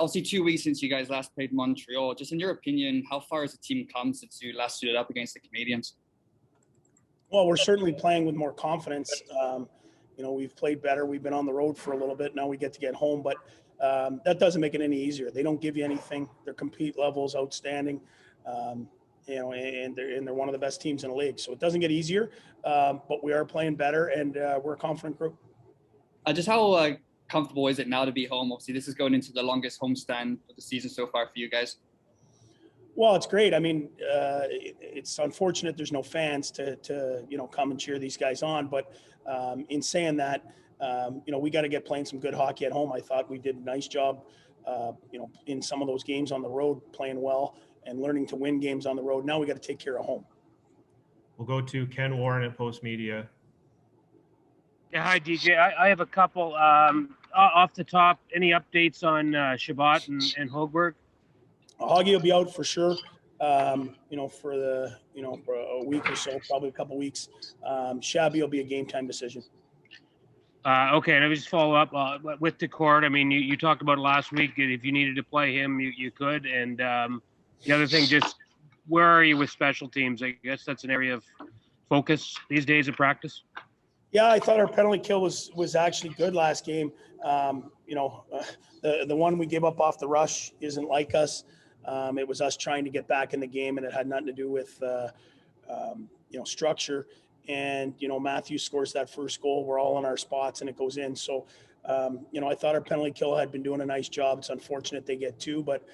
obviously 2 weeks since you guys last played Montreal. Just in your opinion, how far has the team come since you last stood up against the Canadiens? Well, we're certainly playing with more confidence. We've played better. We've been on the road for a little bit. Now we get to get home, but that doesn't make it any easier. They don't give you anything. Their compete level is outstanding. And they're one of the best teams in the league. So it doesn't get easier, but we are playing better, and we're a confident group. Just how comfortable is it now to be home? Obviously, this is going into the longest homestand of the season so far for you guys. Well, it's great. I mean, it's unfortunate there's no fans to come and cheer these guys on. But in saying that, we got to get playing some good hockey at home. I thought we did a nice job, in some of those games on the road, playing well and learning to win games on the road. Now we got to take care of home. We'll go to Ken Warren at Post Media. Yeah, hi, DJ. I have a couple. Off the top, any updates on Shabbat and Hogberg? Hoggy will be out for sure. For a week or so, probably a couple weeks. Shabby will be a game time decision. Okay, and I would just follow up with the court. I mean, you talked about it last week. If you needed to play him, you could. And the other thing, just where are you with special teams? I guess that's an area of focus these days of practice. Yeah, I thought our penalty kill was actually good last game. The one we gave up off the rush isn't like us. It was us trying to get back in the game, and it had nothing to do with structure. And Matthew scores that first goal. We're all in our spots, and it goes in. So I thought our penalty kill had been doing a nice job. It's unfortunate they get two, but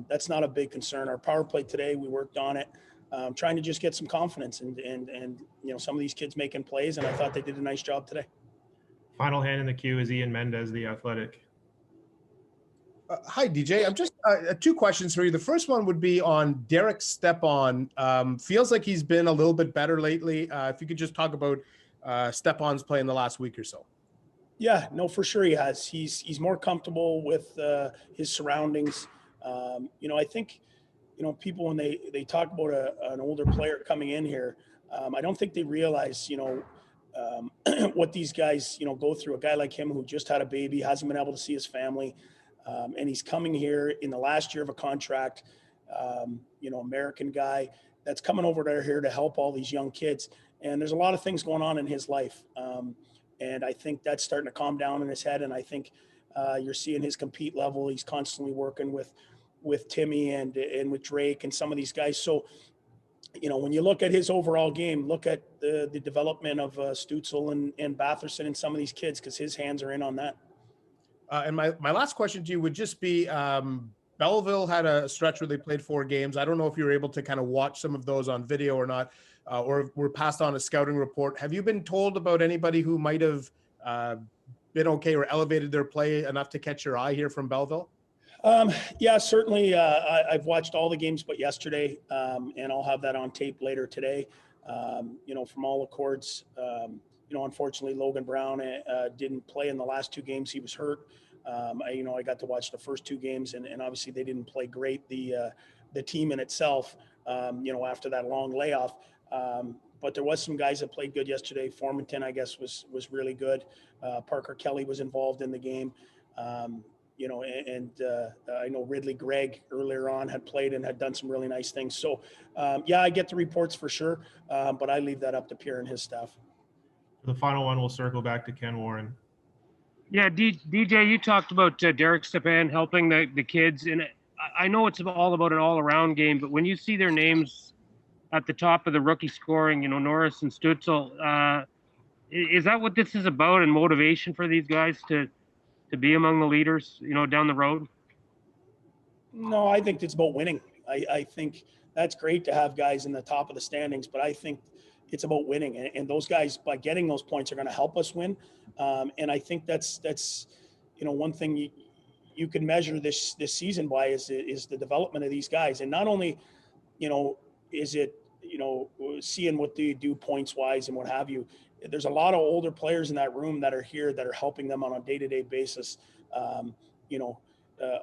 that's not a big concern. Our power play today, we worked on it, trying to just get some confidence and some of these kids making plays, and I thought they did a nice job today. Final hand in the queue is Ian Mendez, The Athletic. Hi, DJ. I'm just two questions for you. The first one would be on Derek Stepan. Feels like he's been a little bit better lately. If you could just talk about Stepan's play in the last week or so. Yeah, no, for sure he has. He's more comfortable with his surroundings. I think, people when they talk about an older player coming in here, I don't think they realize, what these guys, go through. A guy like him who just had a baby, hasn't been able to see his family. And he's coming here in the last year of a contract, American guy that's coming over here to help all these young kids. And there's a lot of things going on in his life. And I think that's starting to calm down in his head. And I think you're seeing his compete level. He's constantly working with Timmy and with Drake and some of these guys. So, when you look at his overall game, look at the development of Stützle and Batherson and some of these kids, because his hands are in on that. And my last question to you would just be, Belleville had a stretch where they played 4 games. I don't know if you were able to kind of watch some of those on video or not, or were passed on a scouting report. Have you been told about anybody who might have been okay or elevated their play enough to catch your eye here from Belleville? Yeah, certainly. I've watched all the games but yesterday, and I'll have that on tape later today. From all accords, unfortunately, Logan Brown didn't play in the last 2 games. He was hurt. I got to watch the first 2 games, and obviously they didn't play great. The team in itself, after that long layoff. But there was some guys that played good yesterday. Formanton, I guess, was really good. Parker Kelly was involved in the game. I know Ridley Gregg earlier on had played and had done some really nice things. So, I get the reports for sure, but I leave that up to Pierre and his staff. The final one, we'll circle back to Ken Warren. Yeah, DJ, you talked about Derek Stepan helping the kids, and I know it's all about an all-around game, but when you see their names at the top of the rookie scoring, Norris and Stützle, is that what this is about, and motivation for these guys to be among the leaders, down the road? No, I think it's about winning. I think that's great to have guys in the top of the standings, but I think it's about winning. And those guys, by getting those points, are going to help us win. And I think that's one thing you can measure this season by is the development of these guys. And not only, is it, seeing what they do points wise and what have you. There's a lot of older players in that room that are here that are helping them on a day-to-day basis,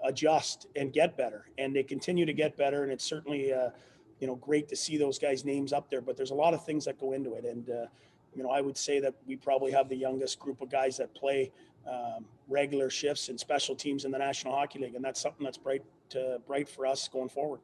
adjust and get better. And they continue to get better. And it's certainly, great to see those guys' names up there, but there's a lot of things that go into it. And, I would say that we probably have the youngest group of guys that play regular shifts and special teams in the National Hockey League, and that's something that's bright for us going forward.